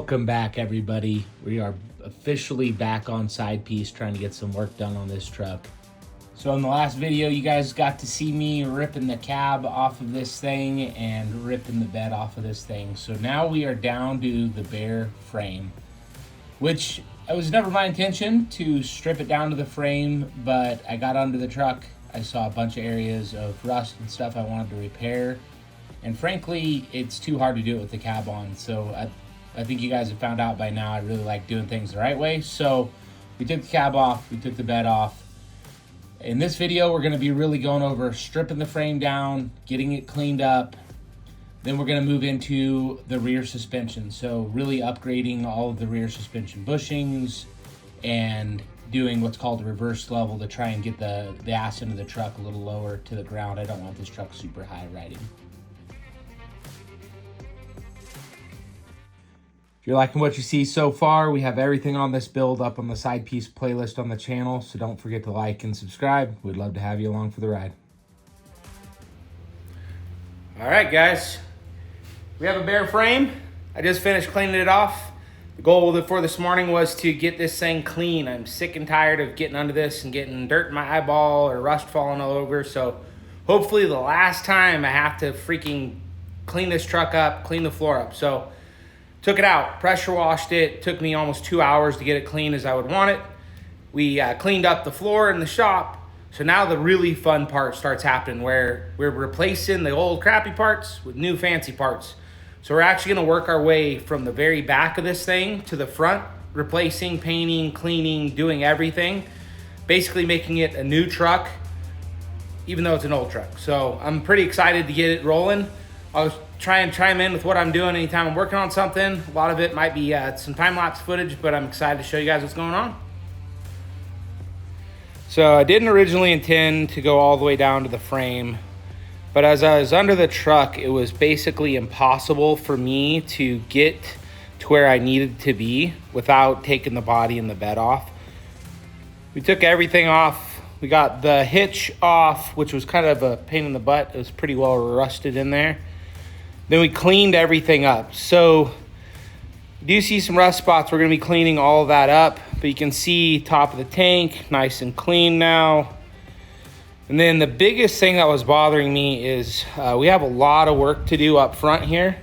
Welcome back, everybody. We are officially back on side piece trying to get some work done on this truck. So in the last video, you guys got to see me ripping the cab off of this thing and ripping the bed off of this thing. So now we are down to the bare frame, which it was never my intention to strip it down to the frame, but I got under the truck. I saw a bunch of areas of rust and stuff I wanted to repair. And frankly, it's too hard to do it with the cab on. So I think you guys have found out by now I really like doing things the right way. So we took the cab off, we took the bed off. In this video, we're gonna be really going over stripping the frame down, getting it cleaned up. Then we're gonna move into the rear suspension. So really upgrading all of the rear suspension bushings and doing what's called a reverse level to try and get the ass into the truck a little lower to the ground. I don't want this truck super high riding. If you're liking what you see so far, we have everything on this build up on the side piece playlist on the channel, so don't forget to like and subscribe. We'd love to have you along for the ride. All right, guys, we have a bare frame. I just finished cleaning it off. The goal for this morning was to get this thing clean. I'm sick and tired of getting under this and getting dirt in my eyeball or rust falling all over. So hopefully the last time I have to freaking clean this truck up, clean the floor up. So took it out, pressure washed it. Took me almost 2 hours to get it clean as I would want it. We cleaned up the floor in the shop. So now the really fun part starts happening where we're replacing the old crappy parts with new fancy parts. So we're actually gonna work our way from the very back of this thing to the front, replacing, painting, cleaning, doing everything, basically making it a new truck, even though it's an old truck. So I'm pretty excited to get it rolling. I'll try and chime in with what I'm doing anytime I'm working on something. A lot of it might be some time-lapse footage, but I'm excited to show you guys what's going on. So I didn't originally intend to go all the way down to the frame, but as I was under the truck, it was basically impossible for me to get to where I needed to be without taking the body and the bed off. We took everything off. We got the hitch off, which was kind of a pain in the butt. It was pretty well rusted in there. Then we cleaned everything up. So you do see some rust spots. We're gonna be cleaning all of that up, but you can see top of the tank, nice and clean now. And then the biggest thing that was bothering me is we have a lot of work to do up front here.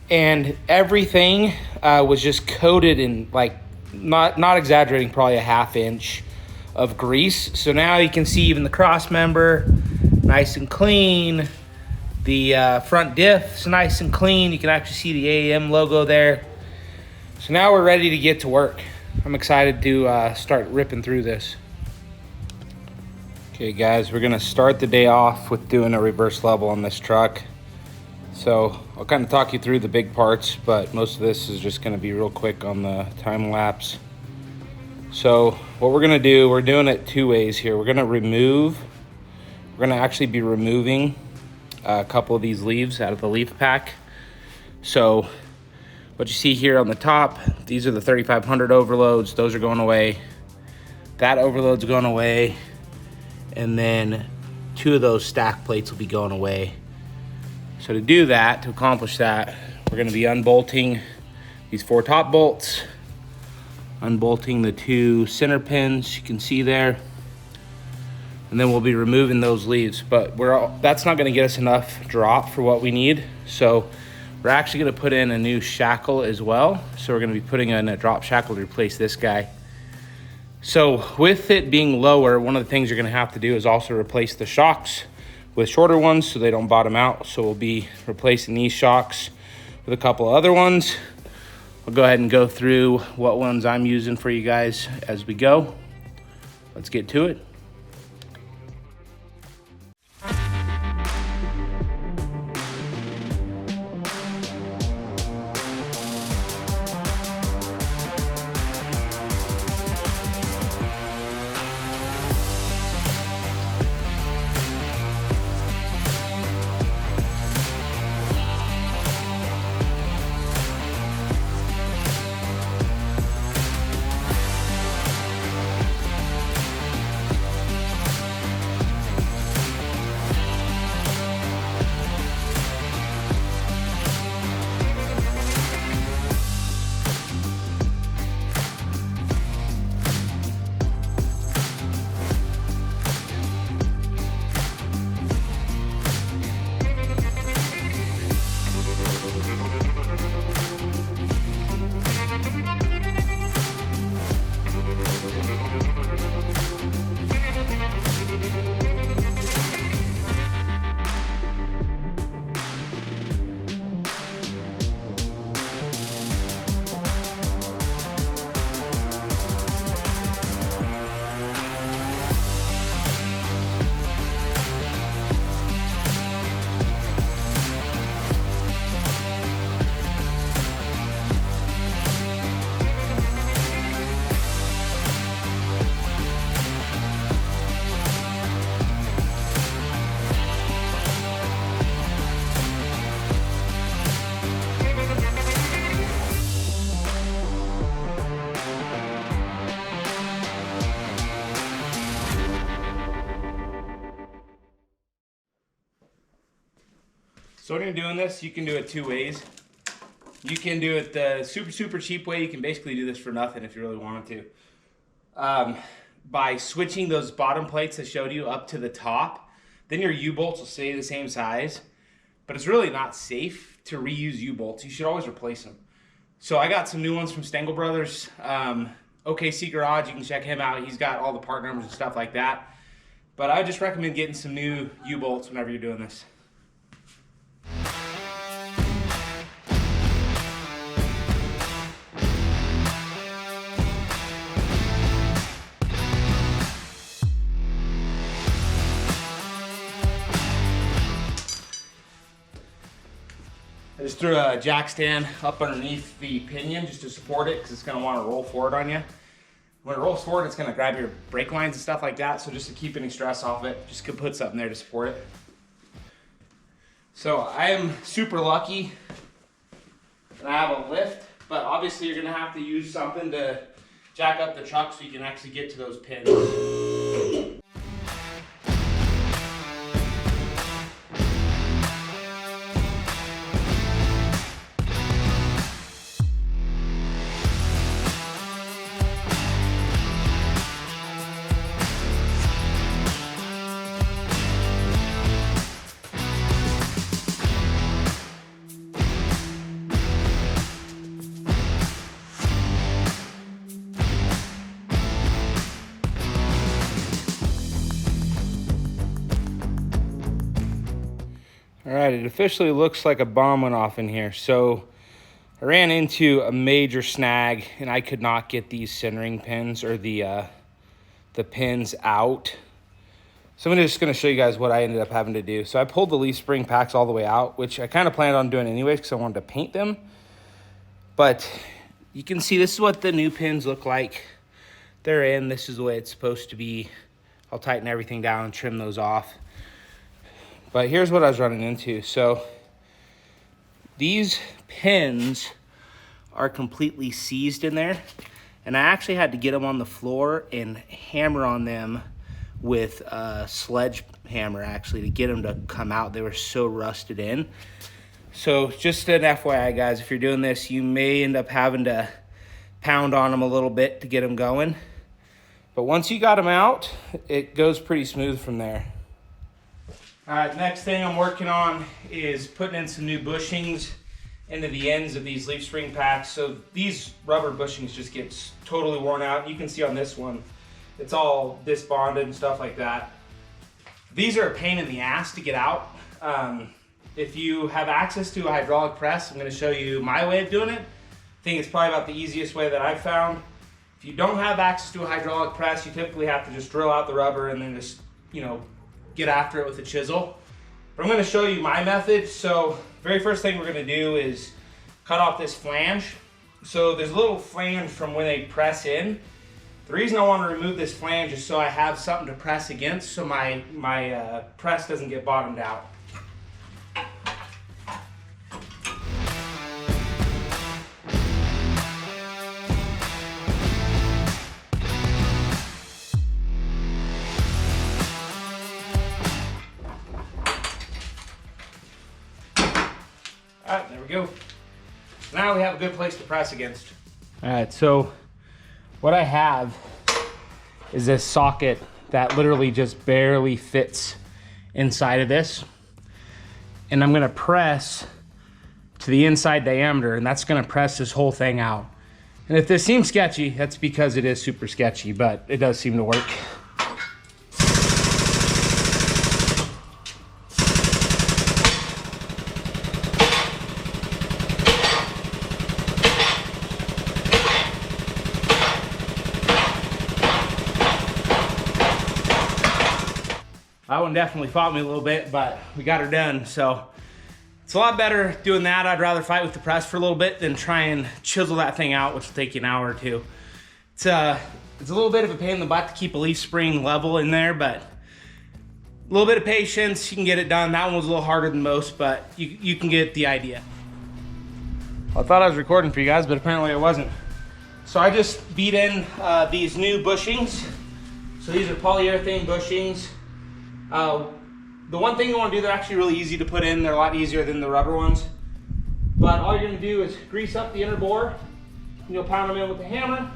And everything was just coated in, like, not exaggerating, probably a ½ inch of grease. So now you can see even the cross member, nice and clean. The front diff's nice and clean. You can actually see the AAM logo there. So now we're ready to get to work. I'm excited to start ripping through this. Okay guys, we're gonna start the day off with doing a reverse level on this truck. So I'll kind of talk you through the big parts, but most of this is just gonna be real quick on the time lapse. So what we're gonna do, we're doing it two ways here. We're gonna actually be removing a couple of these leaves out of the leaf pack. So what you see here on the top, these are the 3500 overloads. Those are going away. That overload's going away. And then 2 of those stack plates will be going away. So to do that, to accomplish that, we're gonna be unbolting these 4 top bolts, unbolting the 2 center pins you can see there. And then we'll be removing those leaves, but that's not gonna get us enough drop for what we need. So we're actually gonna put in a new shackle as well. So we're gonna be putting in a drop shackle to replace this guy. So with it being lower, one of the things you're gonna have to do is also replace the shocks with shorter ones so they don't bottom out. So we'll be replacing these shocks with a couple of other ones. I'll go ahead and go through what ones I'm using for you guys as we go. Let's get to it. So when you're doing this, you can do it two ways. You can do it the super cheap way. You can basically do this for nothing if you really wanted to. By switching those bottom plates I showed you up to the top, then your U-bolts will stay the same size. But it's really not safe to reuse U-bolts. You should always replace them. So I got some new ones from Stengel Brothers. OKC Garage, you can check him out. He's got all the part numbers and stuff like that. But I just recommend getting some new U-bolts whenever you're doing this. I just threw a jack stand up underneath the pinion just to support it because it's going to want to roll forward on you. When it rolls forward, it's going to grab your brake lines and stuff like that. So just to keep any stress off it, just could put something there to support it. So I am super lucky that I have a lift, but obviously you're going to have to use something to jack up the truck so you can actually get to those pins. All right, it officially looks like a bomb went off in here. So I ran into a major snag and I could not get these centering pins or the pins out. So I'm just gonna show you guys what I ended up having to do. So I pulled the leaf spring packs all the way out, which I kind of planned on doing anyways because I wanted to paint them. But you can see this is what the new pins look like. They're in, this is the way it's supposed to be. I'll tighten everything down and trim those off. But here's what I was running into. So these pins are completely seized in there. And I actually had to get them on the floor and hammer on them with a sledgehammer actually to get them to come out. They were so rusted in. So just an FYI guys, if you're doing this, you may end up having to pound on them a little bit to get them going. But once you got them out, it goes pretty smooth from there. All right, next thing I'm working on is putting in some new bushings into the ends of these leaf spring packs. So these rubber bushings just get totally worn out. You can see on this one, it's all disbonded and stuff like that. These are a pain in the ass to get out. If you have access to a hydraulic press, I'm gonna show you my way of doing it. I think it's probably about the easiest way that I've found. If you don't have access to a hydraulic press, you typically have to just drill out the rubber and then just, get after it with a chisel. But I'm gonna show you my method. So very first thing we're gonna do is cut off this flange. So there's a little flange from when they press in. The reason I want to remove this flange is so I have something to press against so my press doesn't get bottomed out. All right, there we go. Now we have a good place to press against. All right, so what I have is this socket that literally just barely fits inside of this. And I'm gonna press to the inside diameter, and that's gonna press this whole thing out. And if this seems sketchy, that's because it is super sketchy, but it does seem to work. That one definitely fought me a little bit, but we got her done. So it's a lot better doing that. I'd rather fight with the press for a little bit than try and chisel that thing out, which will take you an hour or two. It's a little bit of a pain in the butt to keep a leaf spring level in there, but a little bit of patience, you can get it done. That one was a little harder than most, but you can get the idea. I thought I was recording for you guys, but apparently it wasn't. So I just beat in these new bushings. So these are polyurethane bushings. The one thing you want to do, they're actually really easy to put in. They're a lot easier than the rubber ones. But all you're going to do is grease up the inner bore, and you'll pound them in with the hammer.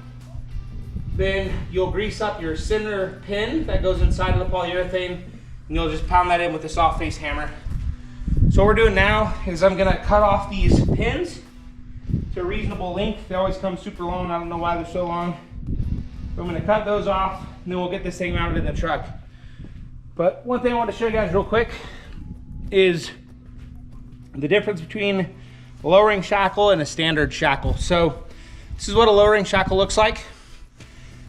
Then you'll grease up your center pin that goes inside of the polyurethane, and you'll just pound that in with the soft face hammer. So what we're doing now is I'm going to cut off these pins to a reasonable length. They always come super long. I don't know why they're so long. But I'm going to cut those off, and then we'll get this thing mounted in the truck. But one thing I want to show you guys real quick is the difference between a lowering shackle and a standard shackle. So this is what a lowering shackle looks like.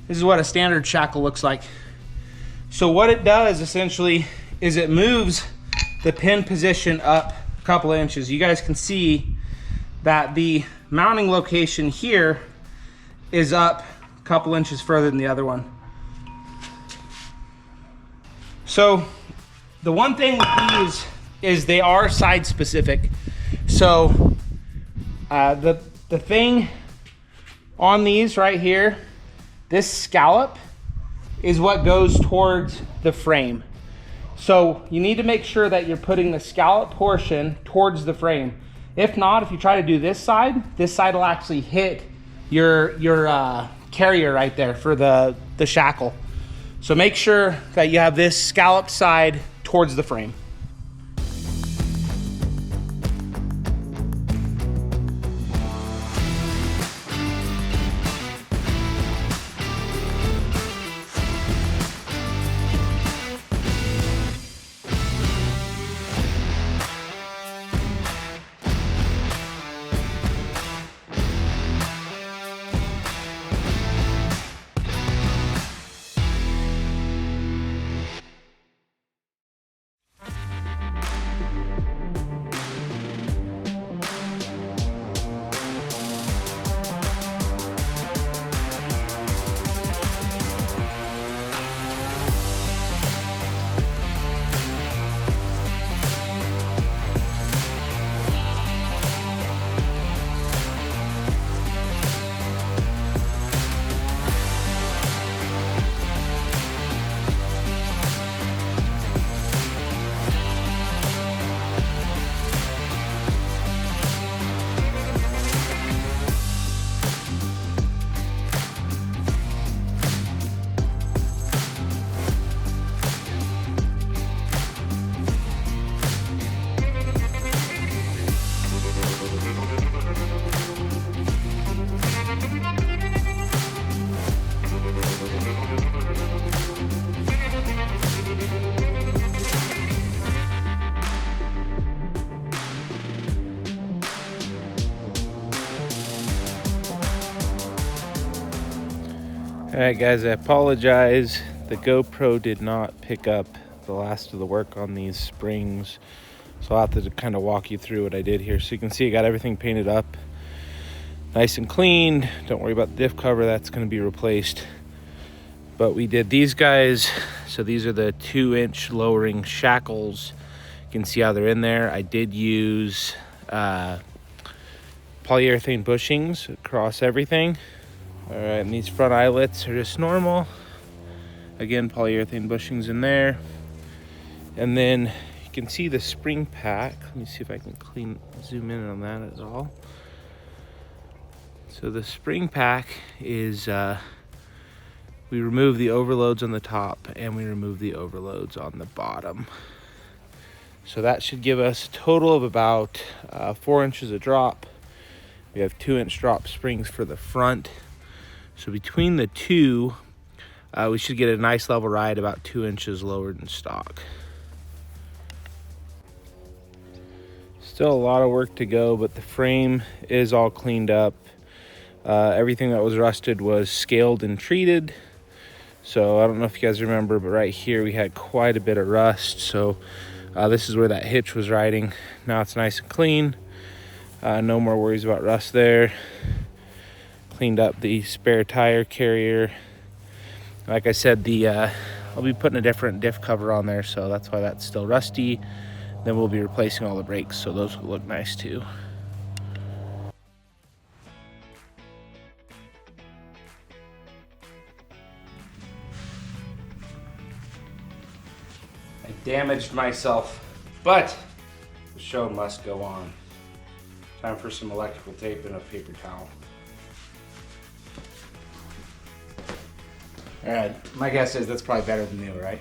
This is what a standard shackle looks like. So what it does essentially is it moves the pin position up a couple of inches. You guys can see that the mounting location here is up a couple inches further than the other one. So the one thing with these is they are side specific. So the thing on these right here, this scallop is what goes towards the frame. So you need to make sure that you're putting the scallop portion towards the frame. If not, if you try to do this side will actually hit your carrier right there for the shackle. So make sure that you have this scallop side towards the frame. All right, guys, I apologize. The GoPro did not pick up the last of the work on these springs, so I'll have to kind of walk you through what I did here. So you can see I got everything painted up nice and clean. Don't worry about the diff cover, that's going to be replaced. But we did these guys. So these are the 2-inch lowering shackles. You can see how they're in there. I did use polyurethane bushings across everything. All right, and these front eyelets are just normal. Again, polyurethane bushings in there. And then you can see the spring pack. Let me see if I can zoom in on that at all. So the spring pack is, we remove the overloads on the top and we remove the overloads on the bottom. So that should give us a total of about 4 inches of drop. We have 2-inch drop springs for the front. So between the two, we should get a nice level ride about 2 inches lower than stock. Still a lot of work to go, but the frame is all cleaned up. Everything that was rusted was scaled and treated. So I don't know if you guys remember, but right here we had quite a bit of rust. So this is where that hitch was riding. Now it's nice and clean. No more worries about rust there. Cleaned up the spare tire carrier. Like I said, I'll be putting a different diff cover on there, so that's why that's still rusty. Then we'll be replacing all the brakes, so those will look nice too. I damaged myself, but the show must go on. Time for some electrical tape and a paper towel. All right, my guess is that's probably better than new, right?